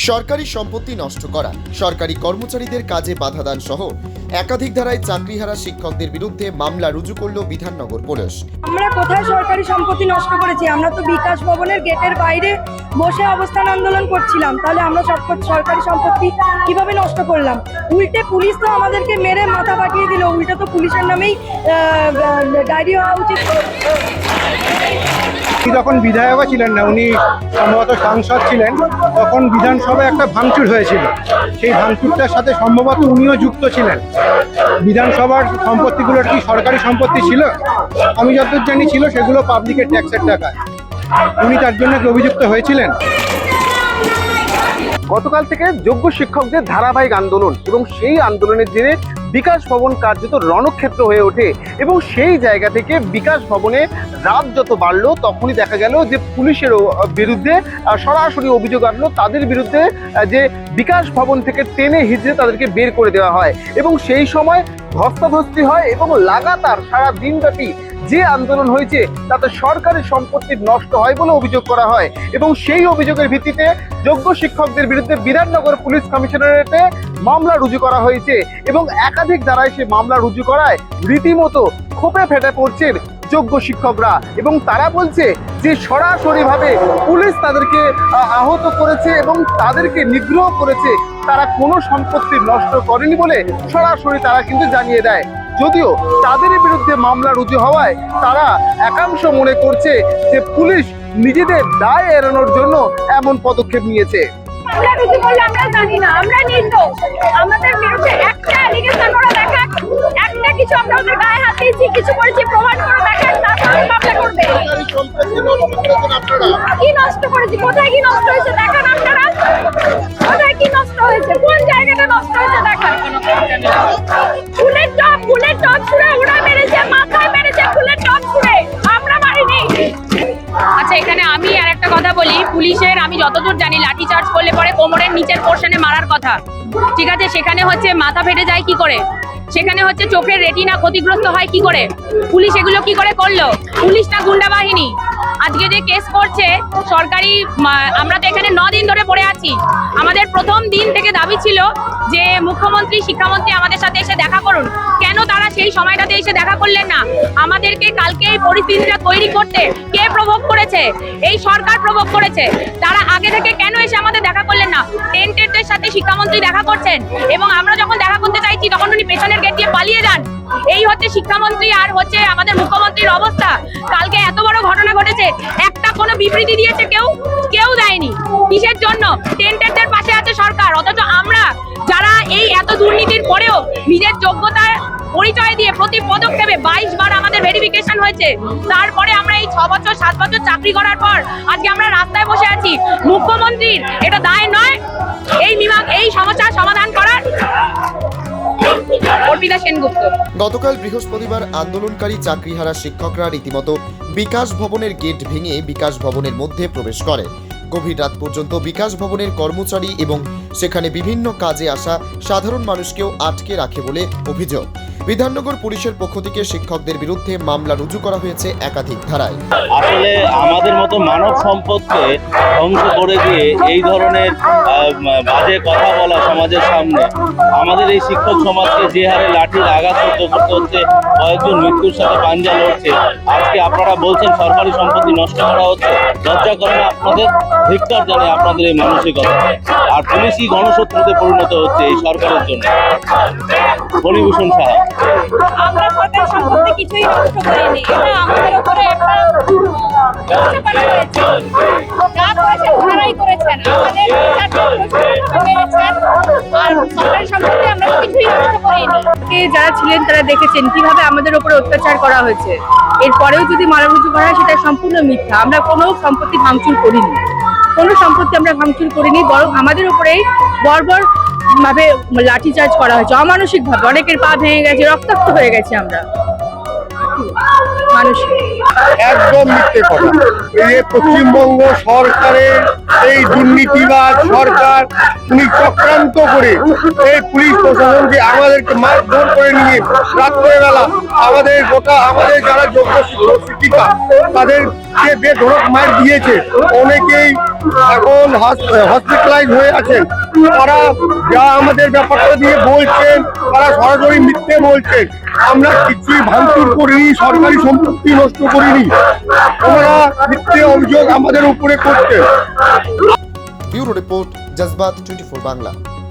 সরকারি সম্পত্তি নষ্ট করা, সরকারি কর্মচারীদের কাজে বাধা দান সহ একাধিক ধারায় চাকরিহারা শিক্ষকদের বিরুদ্ধে মামলা রুজু করল বিধাননগর পুলিশ। আমরা কোথায় সরকারি সম্পত্তি নষ্ট করেছি? আমরা তো বিকাশ ভবনের গেটের বাইরে বসে অবস্থান আন্দোলন করছিলাম, তাহলে আমরা সরকারি সম্পত্তি কিভাবে নষ্ট করলাম? উল্টে পুলিশ তো আমাদেরকে মেরে মাথা পাঠিয়ে দিল। উল্টে তো পুলিশের নামেই ডায়েরি হওয়া উচিত। যখন বিধায়ক ছিলেন না, উনি সম্ভবত সাংসদ ছিলেন, তখন বিধানসভায় একটা ভাঙচুর হয়েছিল। সেই ভাঙচুরটার সাথে সম্ভবত উনিও যুক্ত ছিলেন। বিধানসভার সম্পত্তিগুলোর কি সরকারি সম্পত্তি ছিল? আমি যতদূর জানি ছিল, সেগুলো পাবলিকের ট্যাক্সের টাকায়। উনি তার জন্য কি অভিযুক্ত হয়েছিলেন? গতকাল থেকে যোগ্য শিক্ষকদের ধারাবাহিক আন্দোলন এবং সেই আন্দোলনের জেরে বিকাশ ভবন কার্যত রণক্ষেত্র হয়ে ওঠে এবং সেই জায়গা থেকে বিকাশ ভবনে রাত যত বাড়লো তখনই দেখা গেল যে পুলিশের বিরুদ্ধে সরাসরি অভিযোগ আনলো তাদের বিরুদ্ধে, যে বিকাশ ভবন থেকে টেনে হিঁচড়ে তাদেরকে বের করে দেওয়া হয় এবং সেই সময় ধস্তাধস্তি হয় এবং লাগাতার সারা দিনব্যাপী যে আন্দোলন হয়েছে তাতে সরকারি সম্পত্তি নষ্ট হয় বলে অভিযোগ করা হয় এবং সেই অভিযোগের ভিত্তিতে যোগ্য শিক্ষকদের বিরুদ্ধে বিধাননগর পুলিশ কমিশনারেটে মামলা রুজু করা হয়েছে এবং একাধিক ধারায় সে মামলা রুজু করায় রীতিমতো ক্ষোভে ফেটে পড়ছেন যোগ্য শিক্ষকরা এবং তারা বলছে যে সরাসরিভাবে পুলিশ তাদেরকে আহত করেছে এবং তাদেরকে নিগ্রহ করেছে, তারা কোনো সম্পত্তি নষ্ট করেনি বলে সরাসরি তারা কিন্তু জানিয়ে দেয়। যদিও তাদের বিরুদ্ধে মামলা রুজু হওয়ায় তারা একাংশ মনে করছে যে পুলিশ নিজেদের দায় এড়ানোর জন্য এমন পদক্ষেপ নিয়েছে। আমরা রুজু করলে আমরা জানি না, আমরা নির্দোষ। আমাদের বিরুদ্ধে একটা অ্যালিগেশন ওরা দেখাক, একটা কিছু আমরা ওদের গায়ে হাত দিয়েছি, কিছু করেছি প্রমাণ করে দেখাক, তারপর মামলা করবে। কি নষ্ট করেছি? কোথায় কি নষ্ট হয়েছে দেখান আপনারা। কোথায় কি নষ্ট হয়েছে? কোন জায়গাটা নষ্ট হয়েছে দেখান। ফুলের টপ ছুঁড়ে ওরা মেরেছে, মাথায় মেরেছে ফুলের টপ ছুঁড়ে, আমরা মারিনি। আচ্ছা, এখানে আমি আর একটা কথা বলি, পুলিশের আমি যতদূর জানি লাঠি চার্জ করলে পরে কোমরের নিচের পোর্শনে মারার কথা, ঠিক আছে? সেখানে হচ্ছে মাথা ফেটে যায় কি করে, সেখানে হচ্ছে চোখের রেটিনা ক্ষতিগ্রস্ত হয় কি করে? পুলিশ এগুলো কি করে করলো? পুলিশ না গুন্ডা বাহিনী? আজকে যে কেস করছে সরকারি, আমরা তো এখানে 9 দিন ধরে পড়ে আছি। আমাদের প্রথম দিন থেকে দাবি ছিল যে মুখ্যমন্ত্রী, শিক্ষামন্ত্রী আমাদের সাথে এসে দেখা করুন। কেন তারা সেই সময়টাতে এসে দেখা করলেন না? আমাদেরকে কালকে এই পরিস্থিতিটা তৈরি করতে কে প্রভোগ করেছে? এই সরকার প্রভোগ করেছে। তারা আগে থেকে কেন এসে আমাদের দেখা করলেন না? টেন্টেডদের সাথে শিক্ষামন্ত্রী দেখা করছেন এবং আমরা যখন দেখা করতে চাইছি তখন উনি পেছনের গেট দিয়ে পালিয়ে যান। এই হচ্ছে শিক্ষামন্ত্রী আর হচ্ছে আমাদের মুখ্যমন্ত্রীর অবস্থা। কালকে এত বড় ঘটনা ঘটেছে, একটা কোনো বিবৃতি দিয়েছে কেউ দেয়নি। কিসের জন্য? টেন্টেডদের পাশে আছে সরকার, অথচ আমরা যারা এই এত দুর্নীতির পরেও নিজের যোগ্যতার পরিচয় দিয়ে প্রতি পদক্ষেপে 22 বার আমাদের ভেরিফিকেশন হয়েছে, তারপরে আমরা এই 6 বছর 7 বছর চাকরি করার পর আজকে আমরা রাস্তায় বসে আছি। মুখ্যমন্ত্রীর এটা দায় নয় এই সমস্যার সমাধান করার? গতকাল বৃহস্পতিবার আন্দোলনকারী চাকরিহারা শিক্ষকরা রীতিমতো বিকাশ ভবনের গেট ভেঙে বিকাশ ভবনের মধ্যে প্রবেশ করে। গভীর রাত পর্যন্ত বিকাশ ভবনের কর্মচারী এবং সেখানে বিভিন্ন কাজে আসা সাধারণ মানুষকেও আটকে রাখে বলে অভিযোগ। বিধাননগর পুলিশের পক্ষ থেকে শিক্ষকদের বিরুদ্ধে মামলা রুজু করা হয়েছে একাধিক ধারায়। আসলে আমাদের মতো মানব সম্পদকে ধ্বংস করে দিয়ে এই ধরনের বাজে কথা বলা সমাজের সামনে, আমাদের এই শিক্ষক সমাজকে যে হারে লাঠির আঘাত সহ্য করতে হচ্ছে, কয়েকজন মৃত্যুর সাথে পাঞ্জা লড়ছে, আজকে আপনারা বলছেন সরকারি সম্পত্তি নষ্ট করা হচ্ছে। লজ্জা করে না আপনাদের? ধিক্কার জানাই আপনাদের এই মানসিকতা। আর পুলিশই গণশত্রুতে পরিণত হচ্ছে এই সরকারের জন্য। ফণীভূষণ সাহা। আমরা সরকারি সম্পত্তি কিছুই নষ্ট করিনি, এটা আমাদের উপরে একটা করেছেন, আমাদের সরকারি সম্পত্তি আমরা কিছুই নষ্ট করিনি। যারা ছিলেন তারা দেখেছেন কিভাবে আমাদের উপরে অত্যাচার করা হয়েছে। এরপরেও যদি মামলা রুজু করা হয় সেটা সম্পূর্ণ মিথ্যা। আমরা কোনো সম্পত্তি ভাঙচুর করিনি, বরং আমাদের উপরেই বর্বর ভাবে লাঠিচার্জ করা হয়েছে, অমানসিক ভাবে। অনেকের পা ভেঙে গেছে, রক্তাক্ত হয়ে গেছে আমরা। একদম মিথ্যে কথা। এই পশ্চিমবঙ্গ সরকারের এই দুর্নীতিবাদ সরকার, উনি চক্রান্ত করে এই পুলিশ প্রশাসনকে আমাদেরকে মারধর করে নিয়ে রাত্রেবেলা আমাদের যারা যোগ্য শিক্ষক শিক্ষিকা তাদেরকে বেধড়ক মার দিয়েছে। অনেকেই এখন হসপিটালাইজ হয়ে আছেন, তারা যা আমাদের ব্যাপারটা দিয়ে বলছেন তারা সরাসরি মিথ্যে বলছেন। আমরা কিছুই ভাঙচুর করিনি, সরকারি সম্পত্তি নষ্ট করিনি, ওনারা মিথ্যে অভিযোগ আমাদের উপরে করছেন। Bureau report, জজবাত 24 Bangla.